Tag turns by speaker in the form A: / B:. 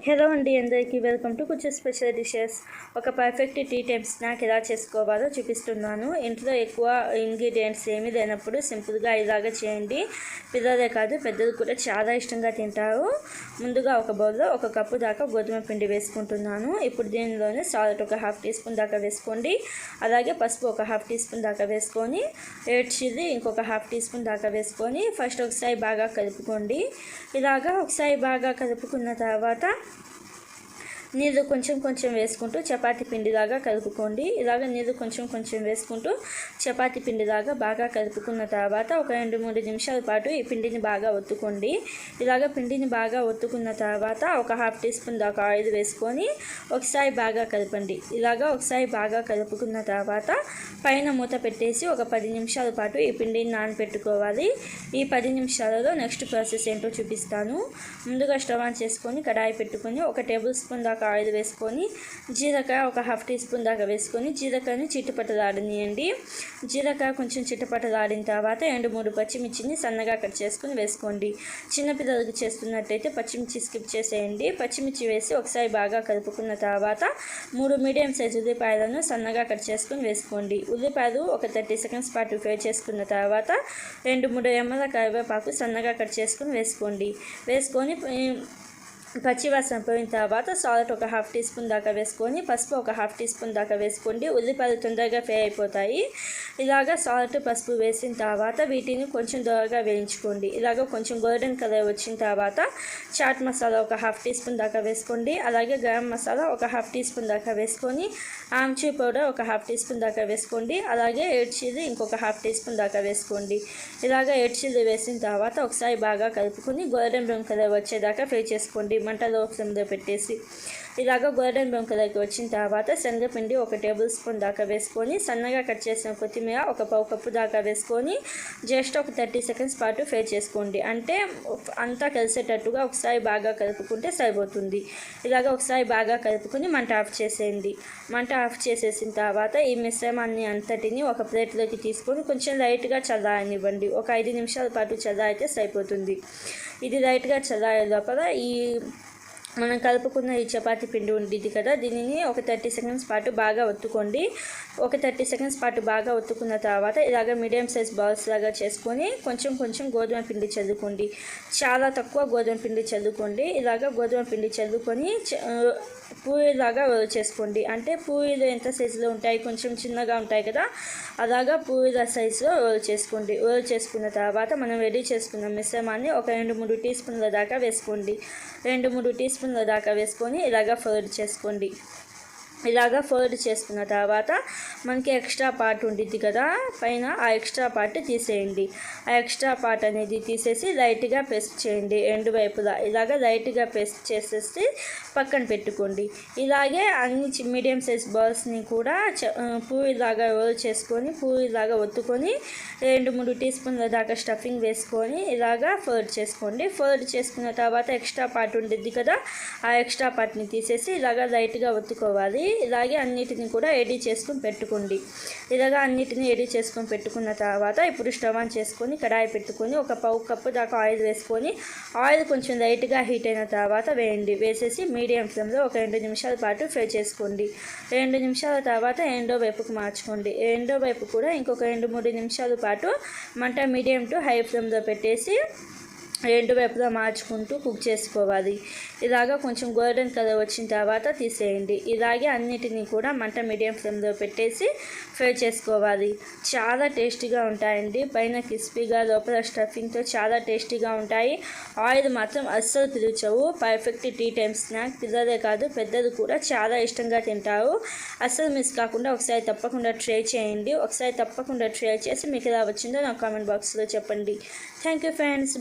A: Hello అండి, అందరికీ welcome to కొంచెం స్పెషల్ డిషెస్. ఒక పర్ఫెక్ట్ టీ టైమ్ స్నాక్ ఎలా చేసుకోవాలో చూపిస్తున్నాను. ఇంట్లో ఎక్కువ ఇంగ్రీడియంట్స్ ఏమీ లేనప్పుడు సింపుల్గా ఇలాగా చేయండి. పిల్లలే కాదు పెద్దలు కూడా చాలా ఇష్టంగా తింటారు. ముందుగా ఒక బౌల్లో 1 కప్పు దాకా గోధుమ పిండి వేసుకుంటున్నాను. ఇప్పుడు దీనిలోనే సాల్ట్ 1/2 టీ స్పూన్ దాకా వేసుకోండి. అలాగే పసుపు 1/2 టీ స్పూన్ దాకా వేసుకొని, రెడ్ చిల్లీ ఇంకొక 1/2 టీ స్పూన్ దాకా వేసుకొని ఫస్ట్ ఒకసారి బాగా కలుపుకోండి. ఇలాగా ఒకసారి బాగా కలుపుకున్న తర్వాత నీళ్ళు కొంచెం వేసుకుంటూ చపాతీ పిండిలాగా కలుపుకోండి. ఇలాగ నీళ్ళు కొంచెం వేసుకుంటూ చపాతీ పిండిలాగా బాగా కలుపుకున్న తర్వాత ఒక 2-3 నిమిషాల పాటు ఈ పిండిని బాగా ఒత్తుకోండి. ఇలాగ పిండిని బాగా ఒత్తుకున్న తర్వాత 1/2 టీ స్పూన్ దాకా ఆయిల్ వేసుకొని ఒకసారి బాగా కలపండి. ఇలాగ ఒకసారి బాగా కలుపుకున్న తర్వాత పైన మూత పెట్టేసి ఒక 10 నిమిషాల పాటు ఈ పిండిని నానబెట్టుకోవాలి. ఈ 10 నిమిషాలలో నెక్స్ట్ ప్రాసెస్ ఏంటో చూపిస్తాను. ముందుగా స్టవ్ ఆన్ చేసుకొని కడాయి పెట్టుకొని 1 టేబుల్ స్పూన్ దాకా ఆయిల్ వేసుకొని జీలకాయ 1/2 టీ స్పూన్ దాకా వేసుకొని జీలకాయని చిట్టుపట్టలాడనియండి. జీలకాయ కొంచెం చిట్టుపట్టలాడిన తర్వాత 2-3 పచ్చిమిర్చిని సన్నగా కట్ చేసుకొని వేసుకోండి. చిన్నపిల్లలకి చేస్తున్నట్టయితే పచ్చిమిర్చి స్కిప్ చేసేయండి. పచ్చిమిర్చి వేసి ఒకసారి బాగా కలుపుకున్న తర్వాత 3 మీడియం సైజు ఉల్లిపాయలను సన్నగా కట్ చేసుకొని వేసుకోండి. ఉల్లిపాయలు ఒక 30 సెకండ్స్ పాటు ఫ్రై చేసుకున్న తర్వాత 2-3 రెమ్మల కరివేపాకు సన్నగా కట్ చేసుకొని వేసుకోండి. వేసుకొని పచ్చివాసన పోయిన తర్వాత సాల్ట్ 1/2 టీ స్పూన్ దాకా వేసుకొని పసుపు 1/2 టీ స్పూన్ దాకా వేసుకోండి. ఉల్లిపాయలు తొందరగా ఫ్రై అయిపోతాయి. ఇలాగ సాల్ట్ పసుపు వేసిన తర్వాత వీటిని కొంచెం దూరగా వేయించుకోండి. ఇలాగ కొంచెం గోల్డెన్ కలర్ వచ్చిన తర్వాత చాట్ మసాలా 1/2 టీ స్పూన్ దాకా వేసుకోండి. అలాగే గరం మసాలా 1/2 టీ స్పూన్ దాకా వేసుకొని ఆమ్చూర్ పౌడర్ 1/2 టీ స్పూన్ దాకా వేసుకోండి. అలాగే రెడ్ చిల్లీ ఇంకొక 1/2 టీ స్పూన్ దాకా వేసుకోండి. ఇలాగ రెడ్ చిల్లీ వేసిన తర్వాత ఒకసారి బాగా కలుపుకొని గోల్డెన్ బ్రౌన్ కలర్ వచ్చేదాకా ఫ్రై చేసుకోండి. మంట లో ఫ్లేమ్లో పెట్టేసి ఇలాగ గోల్డెన్ బ్రౌన్ కలర్కి వచ్చిన తర్వాత శనగపిండి 1 టేబుల్ స్పూన్ దాకా వేసుకొని సన్నగా కట్ చేసిన కొత్తిమీర 1 పావు కప్పు దాకా వేసుకొని జస్ట్ ఒక 30 సెకండ్స్ పాటు ఫ్రై చేసుకోండి. అంటే అంతా కలిసేటట్టుగా ఒకసారి బాగా కలుపుకుంటే సరిపోతుంది. ఇలాగ ఒకసారి బాగా కలుపుకొని మంట ఆఫ్ చేసేయండి. మంట ఆఫ్ చేసేసిన తర్వాత ఈ మిశ్రమాన్ని అంతటిని ఒక ప్లేట్లోకి తీసుకొని కొంచెం లైట్గా చల్లారనివ్వండి. ఒక 5 నిమిషాల పాటు చల్లారితే సరిపోతుంది. ఇది లైట్గా చల్లారే లోపల మనం కలుపుకున్న ఈ చపాతీ పిండి ఉండేది కదా, దీనిని ఒక 30 సెకండ్స్ పాటు బాగా ఒత్తుకోండి. ఒక 30 సెకండ్స్ పాటు బాగా ఒత్తుకున్న తర్వాత ఇలాగ మీడియం సైజ్ బాల్స్ లాగా చేసుకొని కొంచెం గోధుమ పిండి చల్లుకోండి. చాలా తక్కువ గోధుమ పిండి చల్లుకోండి. ఇలాగ గోధుమ పిండి చల్లుకొని పూరీలాగా రోల్ చేసుకోండి. అంటే పూరీలు ఎంత సైజులో ఉంటాయి, కొంచెం చిన్నగా ఉంటాయి కదా, అలాగా పూరీల సైజులో రోల్ చేసుకోండి. రోల్ చేసుకున్న తర్వాత మనం రెడీ చేసుకున్న మిశ్రమాన్ని ఒక 2-3 టీ స్పూన్ల దాకా వేసుకోండి. 2-3 టీ స్పూన్ల దాకా వేసుకొని ఇలాగ ఫోల్డ్ చేసుకోండి. ఇలాగ ఫోల్డ్ చేసుకున్న తర్వాత మనకి ఎక్స్ట్రా పార్ట్ ఉంటుంది కదా పైన, ఆ ఎక్స్ట్రా పార్ట్ తీసేయండి. ఆ ఎక్స్ట్రా పార్ట్ అనేది తీసేసి లైట్గా పేస్ట్ చేయండి. 2 వైపులా ఇలాగ లైట్గా పేస్ట్ చేసేసి పక్కన పెట్టుకోండి. ఇలాగే అన్ని మీడియం సైజ్ బాల్స్ని కూడా పూరీలాగా రోల్ చేసుకొని పూరీలాగా ఒత్తుకొని 2-3 టీ స్పూన్ల దాకా స్టఫింగ్ వేసుకొని ఇలాగ ఫోల్డ్ చేసుకోండి. ఫోల్డ్ చేసుకున్న తర్వాత ఎక్స్ట్రా పార్ట్ ఉంటుంది కదా, ఆ ఎక్స్ట్రా పార్ట్ని తీసేసి ఇలాగ లైట్గా ఒత్తుకోవాలి. ఇలాగే అన్నిటిని కూడా రెడీ చేసుకొని పెట్టుకోండి. ఇలాగ అన్నిటిని రెడీ చేసుకొని పెట్టుకున్న తర్వాత ఇప్పుడు స్టవ్ ఆన్ చేసుకొని కడాయి పెట్టుకొని 1 పావు కప్పు దాకా ఆయిల్ వేసుకొని ఆయిల్ కొంచెం లైట్గా హీట్ అయిన తర్వాత వేయండి. వేసేసి మీడియం ఫ్లేమ్లో ఒక 2 నిమిషాల పాటు ఫ్రై చేసుకోండి. 2 నిమిషాల తర్వాత రెండో వైపుకు మార్చుకోండి. రెండో వైపు కూడా ఇంకొక 2-3 నిమిషాల పాటు మంట మీడియం టు హై ఫ్లేమ్లో పెట్టేసి 2 వైపులా మార్చుకుంటూ కుక్ చేసుకోవాలి. ఇలాగా కొంచెం గోల్డెన్ కలర్ వచ్చిన తర్వాత తీసేయండి. ఇలాగే అన్నిటినీ కూడా మంట మీడియం ఫ్లేమ్లో పెట్టేసి ఫ్రై చేసుకోవాలి. చాలా టేస్టీగా ఉంటాయండి. పైన క్రిస్పీగా లోపల స్టఫింగ్తో చాలా టేస్టీగా ఉంటాయి. ఆయిల్ మాత్రం అస్సలు పీల్చవు. Perfect tea time snack. పిల్లలే కాదు పెద్దలు కూడా చాలా ఇష్టంగా తింటారు. అస్సలు మిస్ కాకుండా ఒకసారి తప్పకుండా ట్రై చేయండి. ఒకసారి తప్పకుండా ట్రై చేసి మీకు ఎలా వచ్చిందో నాకు కామెంట్ బాక్స్లో చెప్పండి. Thank you friends.